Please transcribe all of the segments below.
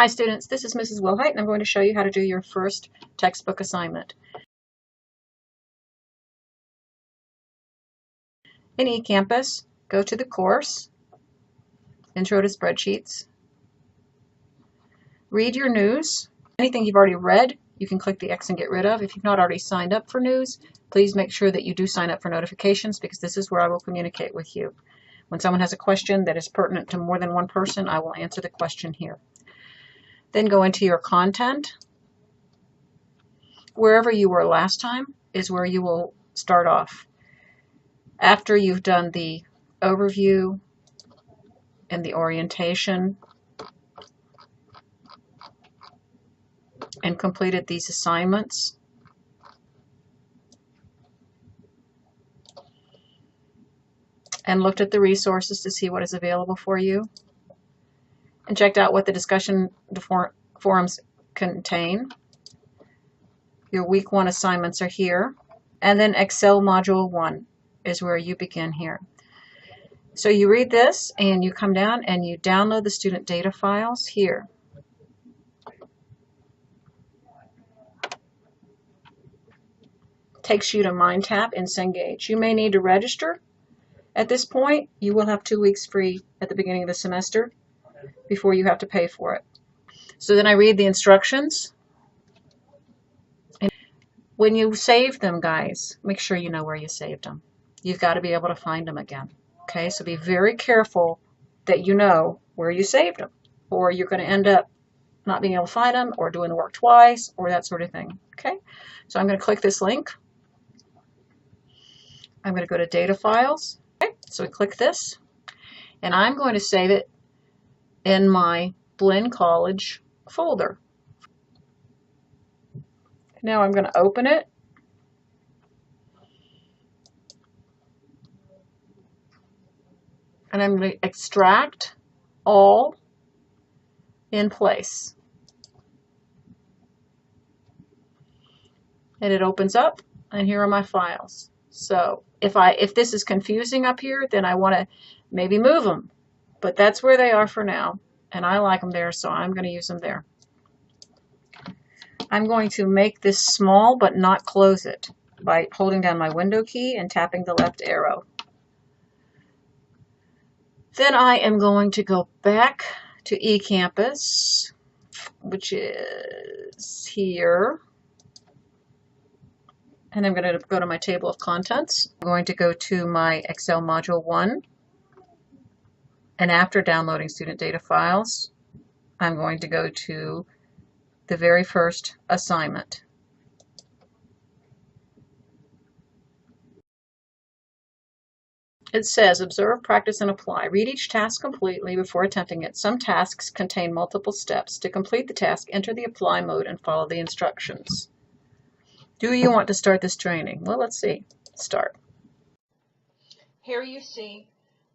Hi students, this is Mrs. Wilhite and I'm going to show you how to do your first textbook assignment. In eCampus, go to the course, Intro to Spreadsheets. Read your news. Anything you've already read, you can click the X and get rid of. If you've not already signed up for news, please make sure that you do sign up for notifications because this is where I will communicate with you. When someone has a question that is pertinent to more than one person, I will answer the question here. Then go into your content. Wherever you were last time is where you will start off. After you've done the overview and the orientation and completed these assignments, and looked at the resources to see what is available for you, and checked out what the discussion forums contain. Your week 1 assignments are here, and then Excel Module 1 is where you begin here. So you read this and you come down and you download the student data files here. Takes you to MindTap and Cengage. You may need to register. At this point, you will have 2 weeks free at the beginning of the semester before you have to pay for it. So then I read the instructions. And when you save them, guys, make sure you know where you saved them. You've got to be able to find them again. Okay, so be very careful that you know where you saved them, or you're going to end up not being able to find them or doing the work twice or that sort of thing. Okay, so I'm going to click this link. I'm going to go to Data Files. Okay, so we click this, and I'm going to save it in my Blinn College folder. Now I'm going to open it. And I'm going to extract all in place. And it opens up, and here are my files. So if this is confusing up here, then I want to maybe move them. But that's where they are for now, and I like them there, so I'm going to use them there. I'm going to make this small but not close it by holding down my window key and tapping the left arrow. Then I am going to go back to eCampus, which is here. And I'm going to go to my table of contents. I'm going to go to my Excel Module 1. And after downloading student data files, I'm going to go to the very first assignment. It says, observe, practice, and apply. Read each task completely before attempting it. Some tasks contain multiple steps. To complete the task, enter the apply mode and follow the instructions. Do you want to start this training? Well, let's see. Start. Here you see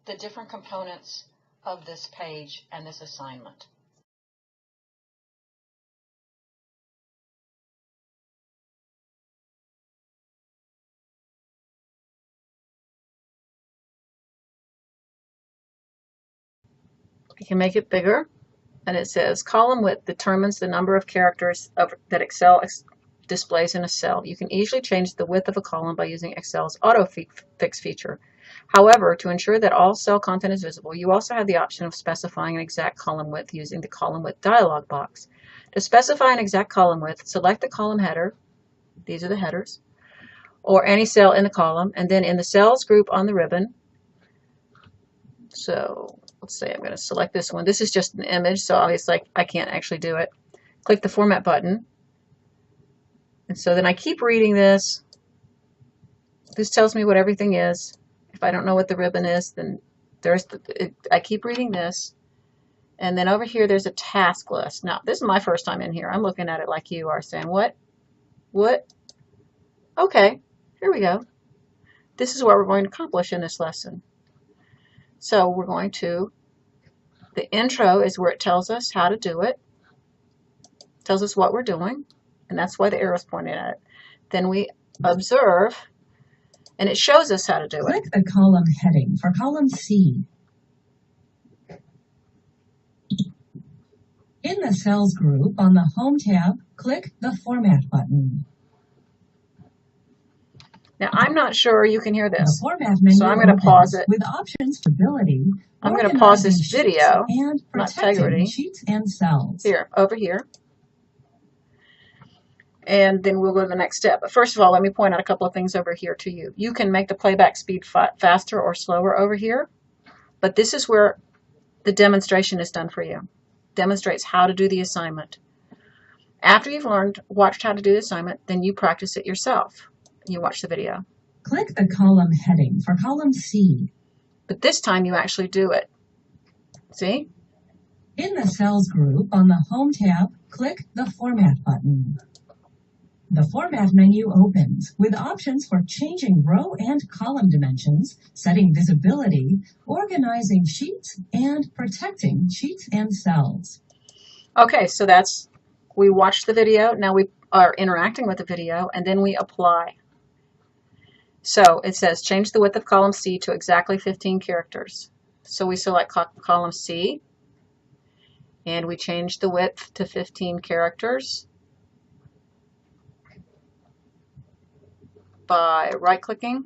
the different components of this page and this assignment. You can make it bigger, and it says column width determines the number of characters that Excel displays in a cell. You can easily change the width of a column by using Excel's auto-fix feature. However, to ensure that all cell content is visible, you also have the option of specifying an exact column width using the column width dialog box. To specify an exact column width, select the column header, these are the headers, or any cell in the column, and then in the cells group on the ribbon. So let's say I'm going to select this one. This is just an image, so obviously I can't actually do it. Click the Format button. And so then I keep reading this. This tells me what everything is. If I don't know what the ribbon is, then I keep reading this. And then over here there's a task list. Now, this is my first time in here. I'm looking at it like you are, saying, what? What? Okay, here we go. This is what we're going to accomplish in this lesson. So we're going to, the intro is where it tells us how to do it, tells us what we're doing, and that's why the arrow's pointing at it. Then we observe, and it shows us how to do it. Click the column heading for column C. In the Cells group on the Home tab, click the Format button. Now, I'm not sure you can hear The this, Format menu so I'm going to pause it. with options for stability, I'm going to pause this video, and not integrity, sheets and cells. here, over here. And then we'll go to the next step. But first of all, let me point out a couple of things over here to you. You can make the playback speed faster or slower over here, but this is where the demonstration is done for you. Demonstrates how to do the assignment. After you've watched how to do the assignment, then you practice it yourself. You watch the video. Click the column heading for column C. But this time you actually do it. See? In the Cells group on the Home tab, click the Format button. The Format menu opens with options for changing row and column dimensions, setting visibility, organizing sheets, and protecting sheets and cells. Okay, so we watched the video, now we are interacting with the video, and then we apply. So it says change the width of column C to exactly 15 characters. So we select column C, and we change the width to 15 characters. By right-clicking,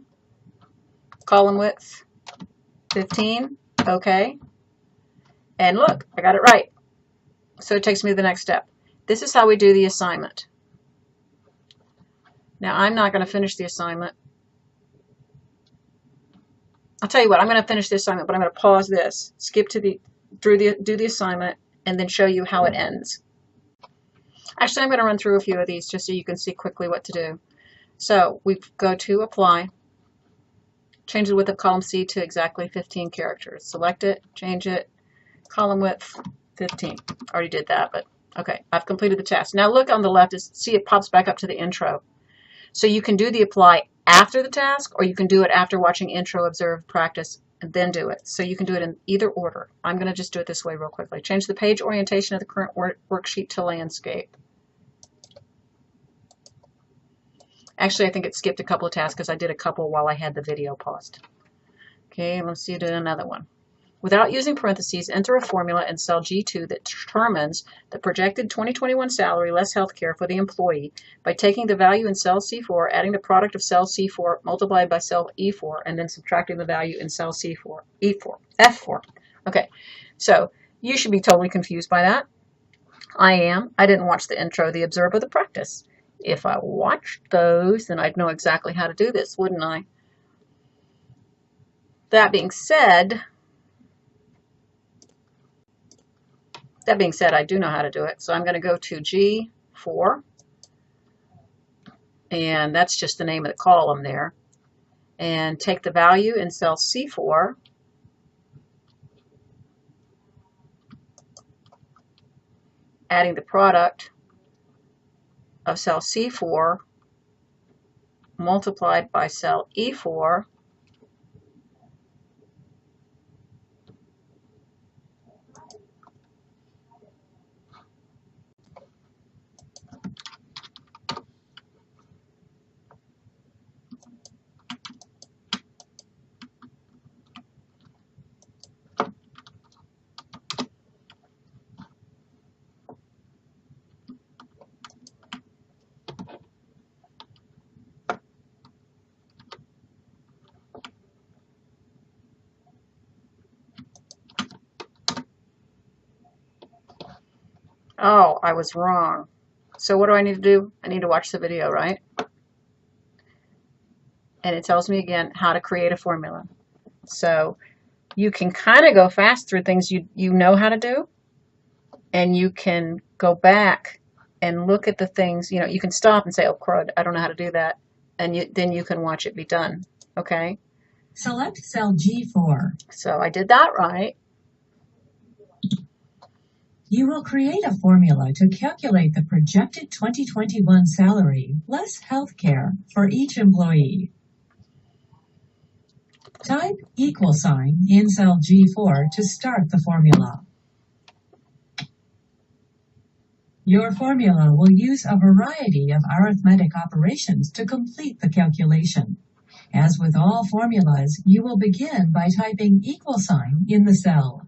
column width, 15, okay, and look, I got it right. So it takes me to the next step. This is how we do the assignment. Now I'm not going to finish the assignment. I'll tell you what, I'm going to finish the assignment, but I'm going to pause this, skip to do the assignment, and then show you how it ends. Actually, I'm going to run through a few of these just so you can see quickly what to do. So we go to apply, change the width of column C to exactly 15 characters. Select it, change it, column width 15. Already did that, but okay, I've completed the task. Now look on the left, see it pops back up to the intro. So you can do the apply after the task, or you can do it after watching intro, observe, practice, and then do it. So you can do it in either order. I'm going to just do it this way real quickly. Change the page orientation of the current worksheet to landscape. Actually, I think it skipped a couple of tasks because I did a couple while I had the video paused. Okay, let's see, do another one. Without using parentheses, enter a formula in cell G2 that determines the projected 2021 salary less healthcare for the employee by taking the value in cell C4, adding the product of cell C4 multiplied by cell E4, and then subtracting the value in cell C4, F4. Okay, so you should be totally confused by that. I am. I didn't watch the intro, the observe, or the practice. If I watched those, then I'd know exactly how to do this, wouldn't I? That being said, I do know how to do it. So I'm going to go to G4, and that's just the name of the column there, and take the value in cell C4, adding the product of cell C4 multiplied by cell E4, oh, I was wrong. So what do I need to do? I need to watch the video, right? And it tells me again how to create a formula. So you can kind of go fast through things you know how to do, and you can go back and look at the things, you can stop and say, oh crud, I don't know how to do that, and then you can watch it be done. Okay, select cell G4. So I did that right. You will create a formula to calculate the projected 2021 salary less health care for each employee. Type =, in cell G4 to start the formula. Your formula will use a variety of arithmetic operations to complete the calculation. As with all formulas, you will begin by typing =, in the cell.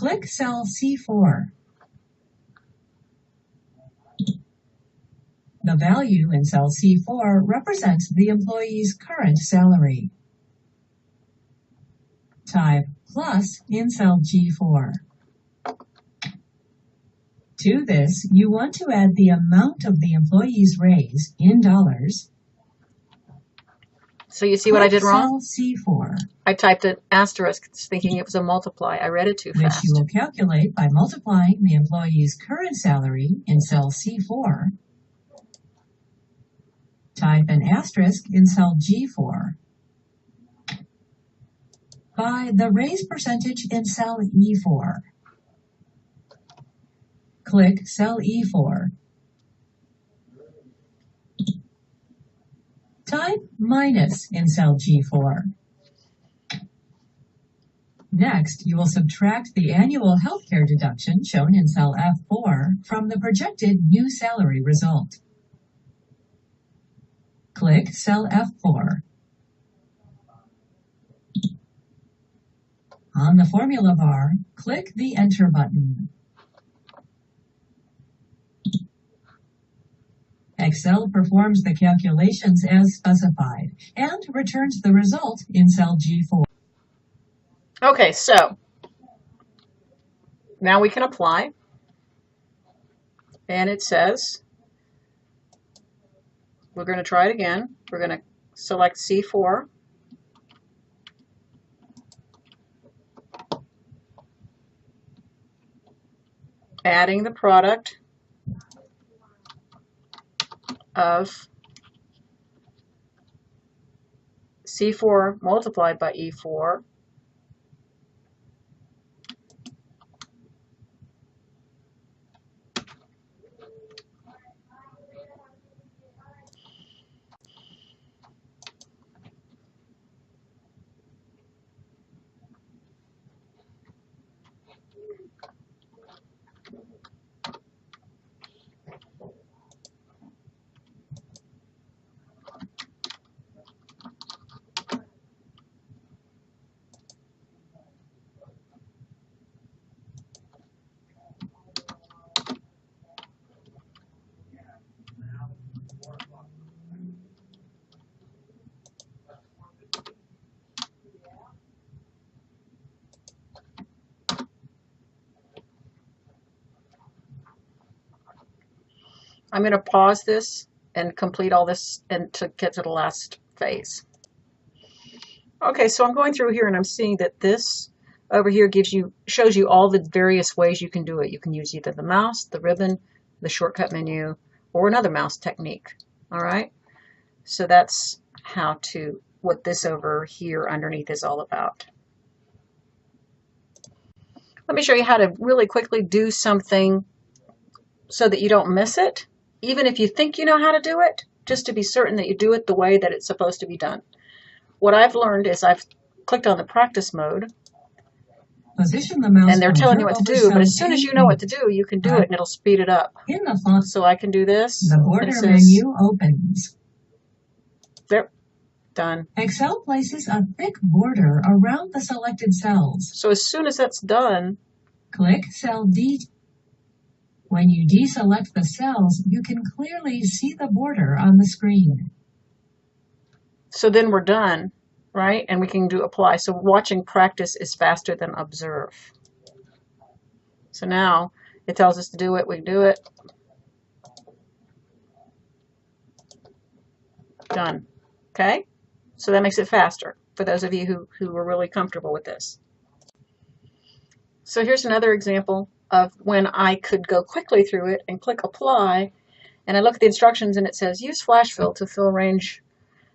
Click cell C4. The value in cell C4 represents the employee's current salary. Type plus in cell G4. To this, you want to add the amount of the employee's raise in dollars. So you see what I did wrong? Cell C4. I typed an asterisk thinking it was a multiply. I read it too fast. Which you will calculate by multiplying the employee's current salary in cell C4. Type an asterisk in cell G4 by the raise percentage in cell E4. Click cell E4. Type minus in cell G4. Next, you will subtract the annual healthcare deduction shown in cell F4 from the projected new salary result. Click cell F4. On the formula bar, click the Enter button. Excel performs the calculations as specified and returns the result in cell G4. Okay, so now we can apply. And it says, we're going to try it again. We're going to select C4. Adding the product of C4 multiplied by E4 I'm going to pause this and complete all this and to get to the last phase. Okay, so I'm going through here and I'm seeing that this over here shows you all the various ways you can do it. You can use either the mouse, the ribbon, the shortcut menu, or another mouse technique. All right, so that's what this over here underneath is all about. Let me show you how to really quickly do something so that you don't miss it. Even if you think you know how to do it, just to be certain that you do it the way that it's supposed to be done. What I've learned is I've clicked on the practice mode, position the mouse and they're telling you what to do, but as soon as you know what to do, you can do it and it'll speed it up. In the font, so I can do this. The border menu opens. There, done. Excel places a thick border around the selected cells. So as soon as that's done, click cell D. When you deselect the cells, you can clearly see the border on the screen. So then we're done, right? And we can do apply. So watching practice is faster than observe. So now it tells us to do it. We do it. Done. Okay? So that makes it faster for those of you who are really comfortable with this. So here's another example of when I could go quickly through it and click apply, and I look at the instructions and it says use flash fill to fill range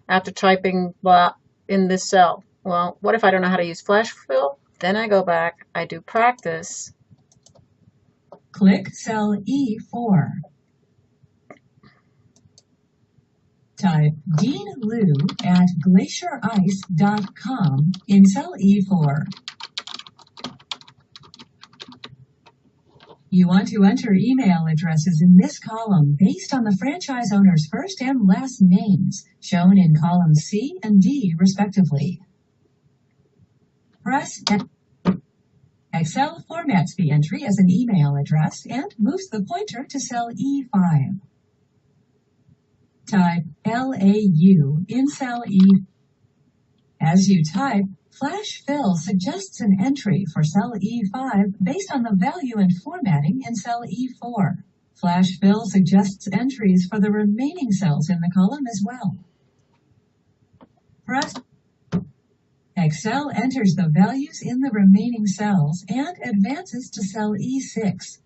after typing blah in this cell. Well, what if I don't know how to use flash fill? Then I go back, I do practice. Click cell E4. Type Dean Liu at glacierice.com in cell E4. You want to enter email addresses in this column based on the franchise owner's first and last names, shown in columns C and D, respectively. Press Enter. Excel formats the entry as an email address and moves the pointer to cell E5. Type LAU in cell E. As you type, Flash Fill suggests an entry for cell E5 based on the value and formatting in cell E4. Flash Fill suggests entries for the remaining cells in the column as well. Press. Excel enters the values in the remaining cells and advances to cell E6.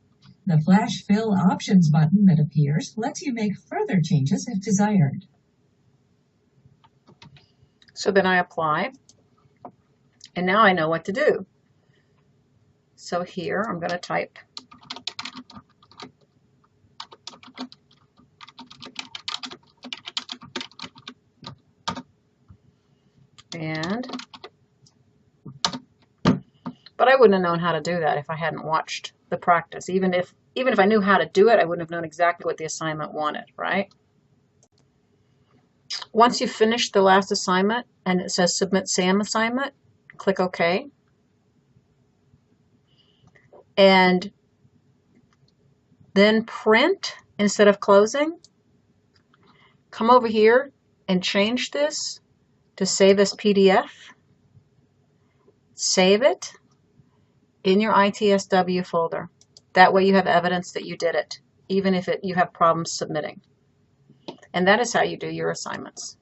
The Flash Fill Options button that appears lets you make further changes if desired. So then I apply, and now I know what to do. So here I'm going to type but I wouldn't have known how to do that if I hadn't watched the practice. Even if I knew how to do it, I wouldn't have known exactly what the assignment wanted, right? Once you finish the last assignment and it says Submit SAM Assignment, click OK. And then print instead of closing. Come over here and change this to save as PDF. Save it in your ITSW folder. That way you have evidence that you did it, even if you have problems submitting. And that is how you do your assignments.